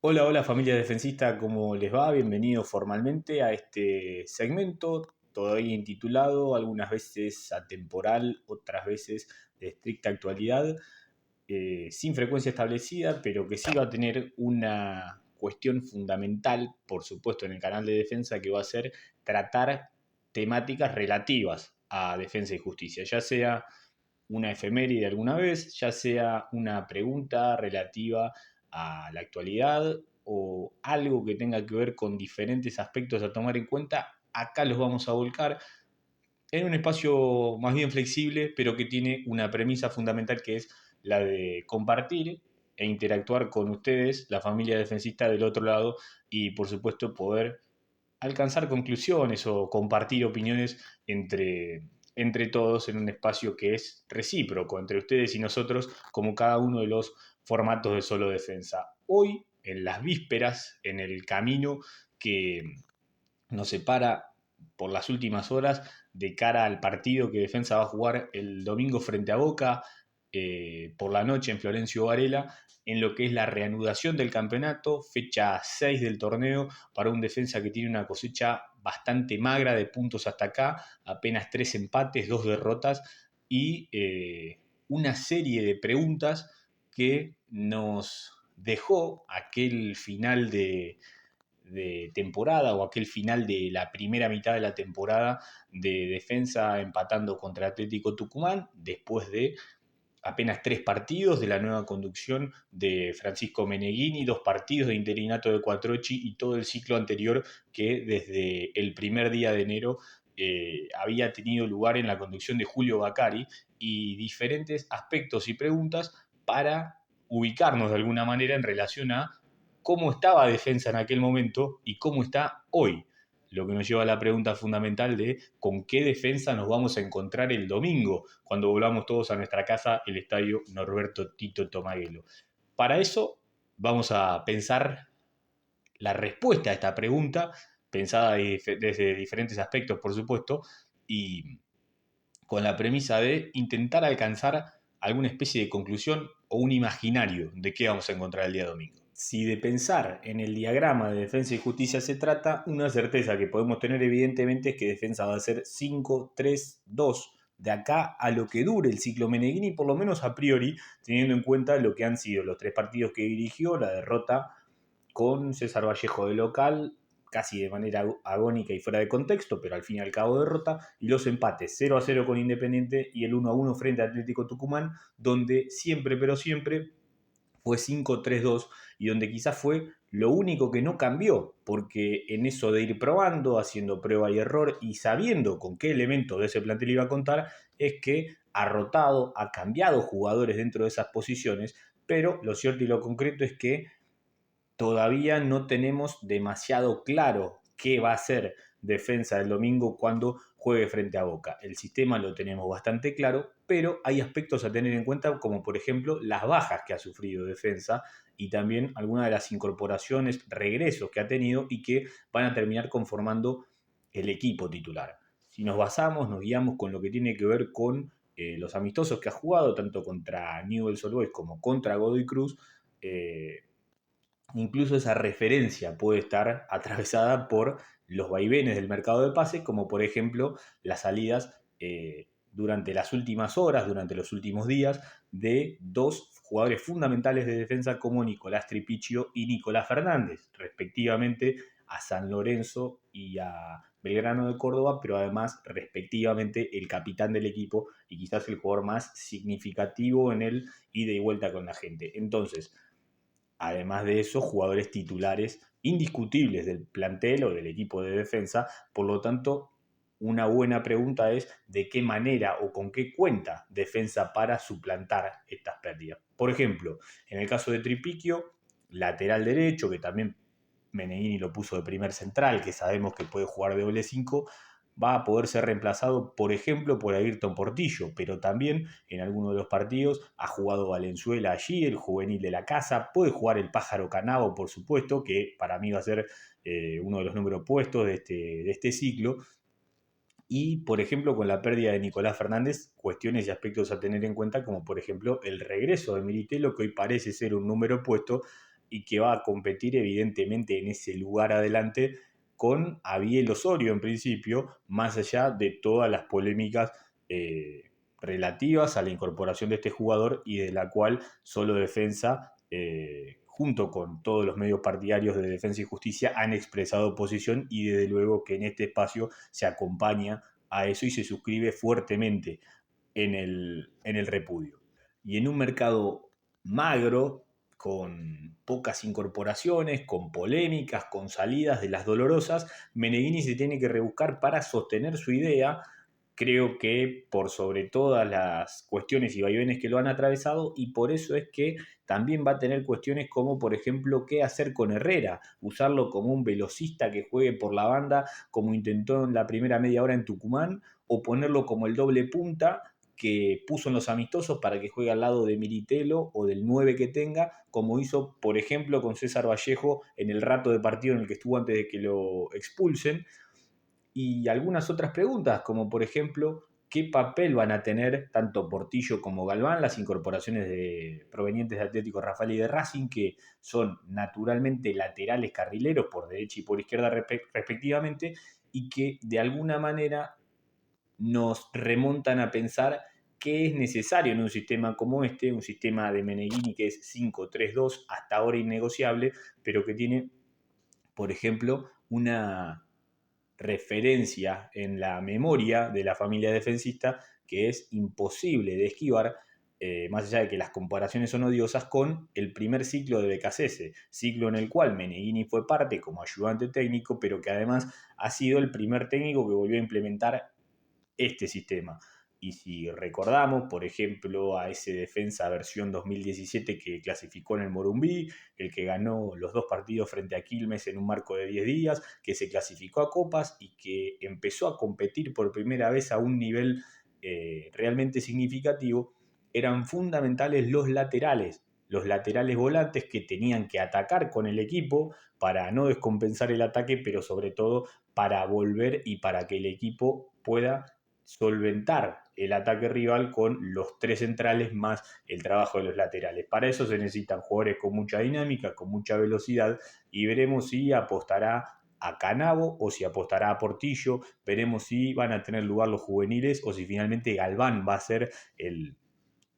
Hola, hola familia defensista, ¿cómo les va? Bienvenidos formalmente a este segmento, todavía intitulado, algunas veces atemporal, otras veces de estricta actualidad, sin frecuencia establecida, pero que sí va a tener una cuestión fundamental, por supuesto, en el canal de defensa, que va a ser tratar temáticas relativas a defensa y justicia, ya sea una efeméride alguna vez, ya sea una pregunta relativa a la actualidad o algo que tenga que ver con diferentes aspectos a tomar en cuenta, acá los vamos a volcar en un espacio más bien flexible, pero que tiene una premisa fundamental que es la de compartir e interactuar con ustedes, la familia defensista del otro lado, y por supuesto poder alcanzar conclusiones o compartir opiniones entre todos en un espacio que es recíproco entre ustedes y nosotros, como cada uno de los formatos de Solo Defensa. Hoy, en las vísperas, en el camino que nos separa por las últimas horas de cara al partido que Defensa va a jugar el domingo frente a Boca, por la noche en Florencio Varela, en lo que es la reanudación del campeonato, fecha 6 del torneo, para un Defensa que tiene una cosecha bastante magra de puntos hasta acá, apenas 3 empates, 2 derrotas y una serie de preguntas que nos dejó aquel final de temporada o aquel final de la primera mitad de la temporada de Defensa empatando contra Atlético Tucumán después de apenas 3 partidos de la nueva conducción de Francisco Meneghini, 2 partidos de interinato de Cuatrochi y todo el ciclo anterior que desde el primer día de enero había tenido lugar en la conducción de Julio Bacari, y diferentes aspectos y preguntas para ubicarnos de alguna manera en relación a cómo estaba Defensa en aquel momento y cómo está hoy. Lo que nos lleva a la pregunta fundamental de con qué defensa nos vamos a encontrar el domingo cuando volvamos todos a nuestra casa, el estadio Norberto Tito Tomaguelo. Para eso vamos a pensar la respuesta a esta pregunta, pensada desde diferentes aspectos, por supuesto, y con la premisa de intentar alcanzar alguna especie de conclusión o un imaginario de qué vamos a encontrar el día domingo. Si de pensar en el diagrama de defensa y justicia se trata, una certeza que podemos tener evidentemente es que defensa va a ser 5-3-2 de acá a lo que dure el ciclo Meneghini, por lo menos a priori, teniendo en cuenta lo que han sido los 3 partidos que dirigió, la derrota con César Vallejo de local, casi de manera agónica y fuera de contexto, pero al fin y al cabo derrota, y los empates 0-0 con Independiente y el 1-1 frente a Atlético Tucumán, donde siempre, pero siempre fue 5-3-2 y donde quizás fue lo único que no cambió, porque en eso de ir probando, haciendo prueba y error y sabiendo con qué elemento de ese plantel iba a contar, es que ha rotado, ha cambiado jugadores dentro de esas posiciones, pero lo cierto y lo concreto es que todavía no tenemos demasiado claro qué va a ser Defensa del domingo cuando juegue frente a Boca. El sistema lo tenemos bastante claro, pero hay aspectos a tener en cuenta, como por ejemplo las bajas que ha sufrido Defensa y también algunas de las incorporaciones, regresos que ha tenido y que van a terminar conformando el equipo titular. Si nos basamos, nos guiamos con lo que tiene que ver con los amistosos que ha jugado, tanto contra Newell's Old Boys como contra Godoy Cruz, incluso esa referencia puede estar atravesada por los vaivenes del mercado de pases, como por ejemplo las salidas durante las últimas horas, durante los últimos días, de 2 jugadores fundamentales de defensa como Nicolás Tripicchio y Nicolás Fernández, respectivamente a San Lorenzo y a Belgrano de Córdoba, pero además respectivamente el capitán del equipo y quizás el jugador más significativo en el ida y vuelta con la gente. Entonces, además de eso, jugadores titulares indiscutibles del plantel o del equipo de defensa. Por lo tanto, una buena pregunta es de qué manera o con qué cuenta defensa para suplantar estas pérdidas. Por ejemplo, en el caso de Tripicchio, lateral derecho, que también Meneghini lo puso de primer central, que sabemos que puede jugar de doble 5, va a poder ser reemplazado, por ejemplo, por Ayrton Portillo, pero también en alguno de los partidos ha jugado Valenzuela allí, el juvenil de la casa, puede jugar el Pájaro Canavo, por supuesto, que para mí va a ser uno de los números puestos de este ciclo. Y, por ejemplo, con la pérdida de Nicolás Fernández, cuestiones y aspectos a tener en cuenta, como por ejemplo el regreso de Militelo, que hoy parece ser un número puesto, y que va a competir evidentemente en ese lugar adelante con Abiel Osorio en principio, más allá de todas las polémicas relativas a la incorporación de este jugador y de la cual Solo Defensa, junto con todos los medios partidarios de Defensa y Justicia, han expresado oposición y desde luego que en este espacio se acompaña a eso y se suscribe fuertemente en el repudio. Y en un mercado magro, con pocas incorporaciones, con polémicas, con salidas de las dolorosas, Meneghini se tiene que rebuscar para sostener su idea, creo que por sobre todas las cuestiones y vaivenes que lo han atravesado, y por eso es que también va a tener cuestiones como, por ejemplo, qué hacer con Herrera, usarlo como un velocista que juegue por la banda, como intentó en la primera media hora en Tucumán, o ponerlo como el doble punta que puso en los amistosos para que juegue al lado de Militelo o del 9 que tenga, como hizo, por ejemplo, con César Vallejo en el rato de partido en el que estuvo antes de que lo expulsen. Y algunas otras preguntas, como por ejemplo, ¿qué papel van a tener tanto Portillo como Galván, las incorporaciones provenientes de Atlético Rafael y de Racing, que son naturalmente laterales carrileros por derecha y por izquierda respectivamente, y que de alguna manera nos remontan a pensar qué es necesario en un sistema como este, un sistema de Meneghini que es 5-3-2, hasta ahora innegociable, pero que tiene, por ejemplo, una referencia en la memoria de la familia defensista que es imposible de esquivar, más allá de que las comparaciones son odiosas, con el primer ciclo de Becasese, ciclo en el cual Meneghini fue parte como ayudante técnico, pero que además ha sido el primer técnico que volvió a implementar este sistema. Y si recordamos, por ejemplo, a ese defensa versión 2017 que clasificó en el Morumbí, el que ganó los 2 partidos frente a Quilmes en un marco de 10 días, que se clasificó a copas y que empezó a competir por primera vez a un nivel realmente significativo, eran fundamentales los laterales volantes que tenían que atacar con el equipo para no descompensar el ataque, pero sobre todo para volver y para que el equipo pueda solventar el ataque rival con los 3 centrales más el trabajo de los laterales. Para eso se necesitan jugadores con mucha dinámica, con mucha velocidad, y veremos si apostará a Canavo o si apostará a Portillo, veremos si van a tener lugar los juveniles o si finalmente Galván va a ser el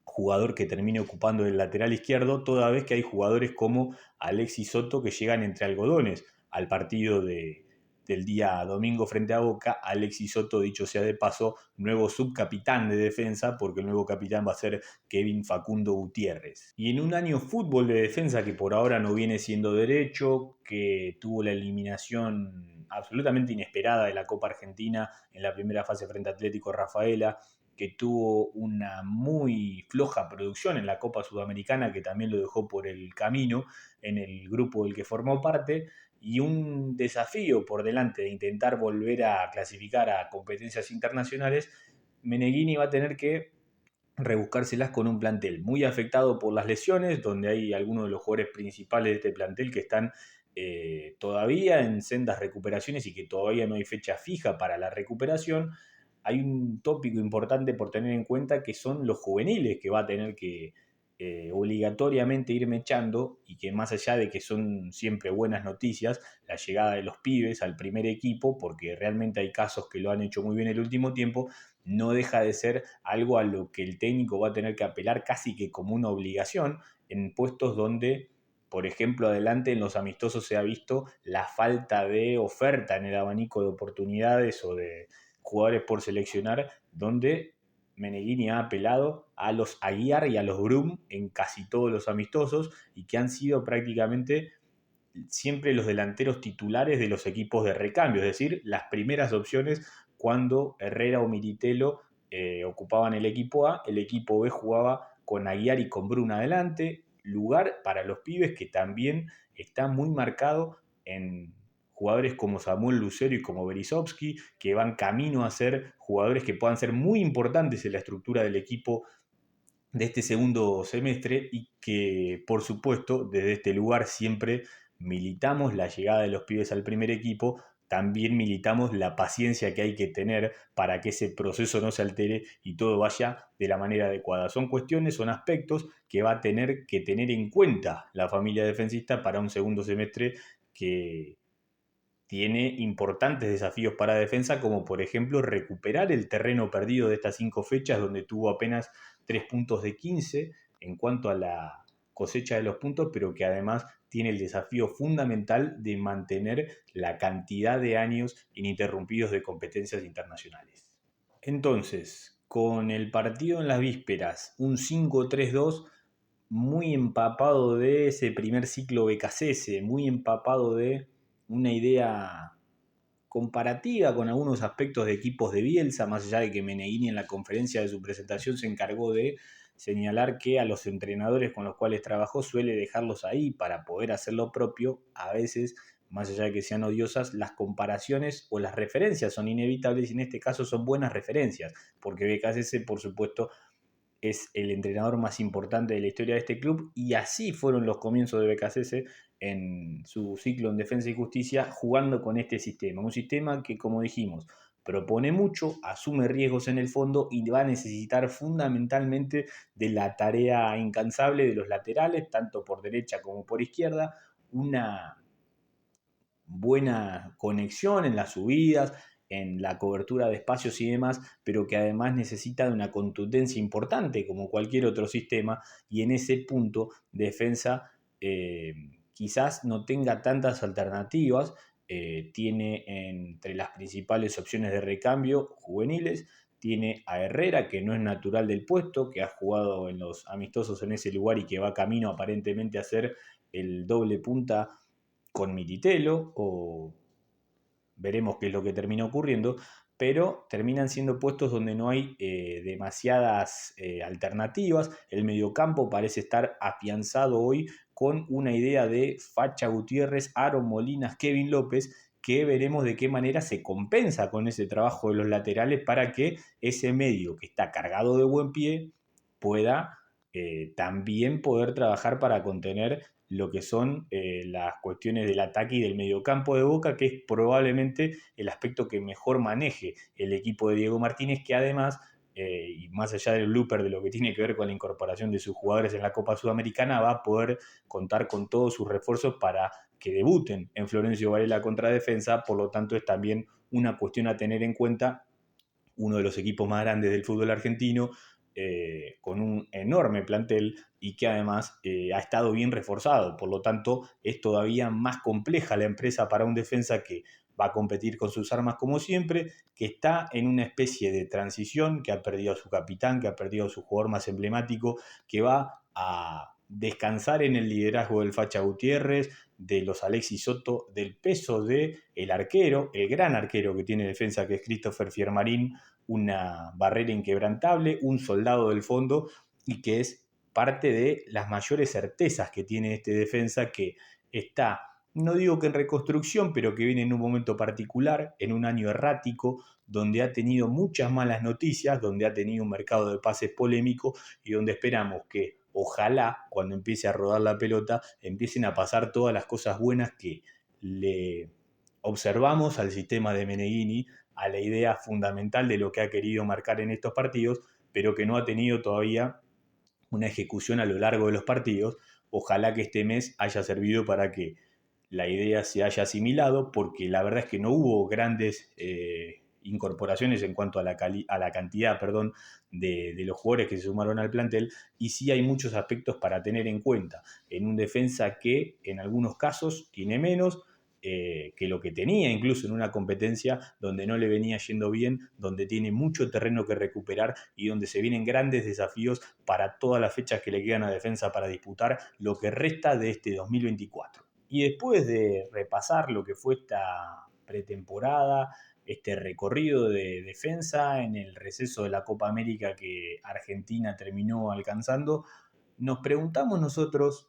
jugador que termine ocupando el lateral izquierdo, toda vez que hay jugadores como Alexis Soto que llegan entre algodones al partido del día domingo frente a Boca. Alexis Soto, dicho sea de paso, nuevo subcapitán de defensa, porque el nuevo capitán va a ser Kevin Facundo Gutiérrez. Y en un año fútbol de defensa que por ahora no viene siendo derecho, que tuvo la eliminación absolutamente inesperada de la Copa Argentina en la primera fase frente a Atlético Rafaela, que tuvo una muy floja producción en la Copa Sudamericana, que también lo dejó por el camino en el grupo del que formó parte, y un desafío por delante de intentar volver a clasificar a competencias internacionales. Meneghini va a tener que rebuscárselas con un plantel muy afectado por las lesiones, donde hay algunos de los jugadores principales de este plantel que están todavía en sendas recuperaciones y que todavía no hay fecha fija para la recuperación. Hay un tópico importante por tener en cuenta que son los juveniles que va a tener que obligatoriamente ir mechando, y que más allá de que son siempre buenas noticias la llegada de los pibes al primer equipo, porque realmente hay casos que lo han hecho muy bien el último tiempo, no deja de ser algo a lo que el técnico va a tener que apelar casi que como una obligación en puestos donde, por ejemplo, adelante en los amistosos se ha visto la falta de oferta en el abanico de oportunidades o de jugadores por seleccionar, donde Meneghini ha apelado a los Aguiar y a los Brum en casi todos los amistosos, y que han sido prácticamente siempre los delanteros titulares de los equipos de recambio, es decir, las primeras opciones cuando Herrera o Militelo ocupaban el equipo A, el equipo B jugaba con Aguiar y con Brun adelante, lugar para los pibes que también está muy marcado en jugadores como Samuel Lucero y como Berisovsky, que van camino a ser jugadores que puedan ser muy importantes en la estructura del equipo de este segundo semestre, y que por supuesto desde este lugar siempre militamos la llegada de los pibes al primer equipo también militamos la paciencia que hay que tener para que ese proceso no se altere y todo vaya de la manera adecuada. Son cuestiones, son aspectos que va a tener que tener en cuenta la familia defensista para un segundo semestre que tiene importantes desafíos para defensa, como por ejemplo recuperar el terreno perdido de estas 5 fechas, donde tuvo apenas 3 puntos de 15 en cuanto a la cosecha de los puntos, pero que además tiene el desafío fundamental de mantener la cantidad de años ininterrumpidos de competencias internacionales. Entonces, con el partido en las vísperas, un 5-3-2 muy empapado de ese primer ciclo BKCS, muy empapado de una idea comparativa con algunos aspectos de equipos de Bielsa, más allá de que Meneghini en la conferencia de su presentación se encargó de señalar que a los entrenadores con los cuales trabajó suele dejarlos ahí para poder hacer lo propio. A veces, más allá de que sean odiosas, las comparaciones o las referencias son inevitables y en este caso son buenas referencias, porque BKCS, por supuesto, es el entrenador más importante de la historia de este club y así fueron los comienzos de BKCS en su ciclo en Defensa y Justicia jugando con este sistema. Un sistema que, como dijimos, propone mucho, asume riesgos en el fondo y va a necesitar fundamentalmente de la tarea incansable de los laterales, tanto por derecha como por izquierda, una buena conexión en las subidas, en la cobertura de espacios y demás, pero que además necesita de una contundencia importante como cualquier otro sistema y en ese punto defensa quizás no tenga tantas alternativas, tiene entre las principales opciones de recambio juveniles, tiene a Herrera, que no es natural del puesto, que ha jugado en los amistosos en ese lugar y que va camino aparentemente a ser el doble punta con Militelo, o veremos qué es lo que termina ocurriendo, pero terminan siendo puestos donde no hay demasiadas alternativas. El mediocampo parece estar afianzado hoy con una idea de Facha Gutiérrez, Aaron Molinas, Kevin López, que veremos de qué manera se compensa con ese trabajo de los laterales para que ese medio que está cargado de buen pie pueda también poder trabajar para contener lo que son las cuestiones del ataque y del mediocampo de Boca, que es probablemente el aspecto que mejor maneje el equipo de Diego Martínez, que además, y más allá del blooper de lo que tiene que ver con la incorporación de sus jugadores en la Copa Sudamericana, va a poder contar con todos sus refuerzos para que debuten en Florencio Varela contra Defensa, por lo tanto es también una cuestión a tener en cuenta, uno de los equipos más grandes del fútbol argentino, con un enorme plantel y que además ha estado bien reforzado. Por lo tanto, es todavía más compleja la empresa para un defensa que va a competir con sus armas como siempre, que está en una especie de transición, que ha perdido a su capitán, que ha perdido a su jugador más emblemático, que va a descansar en el liderazgo del Facha Gutiérrez, de los Alexis Soto, del peso de el arquero, el gran arquero que tiene defensa, que es Christopher Fiermarín, una barrera inquebrantable, un soldado del fondo y que es parte de las mayores certezas que tiene este defensa, que está, no digo que en reconstrucción, pero que viene en un momento particular, en un año errático, donde ha tenido muchas malas noticias, donde ha tenido un mercado de pases polémico y donde esperamos que ojalá cuando empiece a rodar la pelota empiecen a pasar todas las cosas buenas que le observamos al sistema de Meneghini, a la idea fundamental de lo que ha querido marcar en estos partidos, pero que no ha tenido todavía una ejecución a lo largo de los partidos. Ojalá que este mes haya servido para que la idea se haya asimilado, porque la verdad es que no hubo grandes incorporaciones en cuanto a la cantidad de los jugadores que se sumaron al plantel, y sí hay muchos aspectos para tener en cuenta en un defensa que en algunos casos tiene menos, que lo que tenía incluso en una competencia donde no le venía yendo bien, donde tiene mucho terreno que recuperar y donde se vienen grandes desafíos para todas las fechas que le quedan a defensa para disputar lo que resta de este 2024. Y después de repasar lo que fue esta pretemporada, este recorrido de defensa en el receso de la Copa América que Argentina terminó alcanzando, nos preguntamos nosotros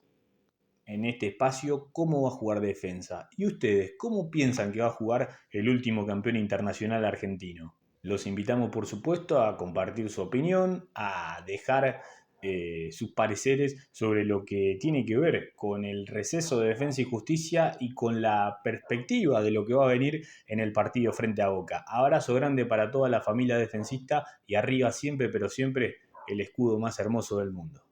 en este espacio cómo va a jugar defensa. ¿Y ustedes cómo piensan que va a jugar el último campeón internacional argentino? Los invitamos, por supuesto, a compartir su opinión, a dejar sus pareceres sobre lo que tiene que ver con el receso de Defensa y Justicia y con la perspectiva de lo que va a venir en el partido frente a Boca. Abrazo grande para toda la familia defensista y arriba siempre, pero siempre, el escudo más hermoso del mundo.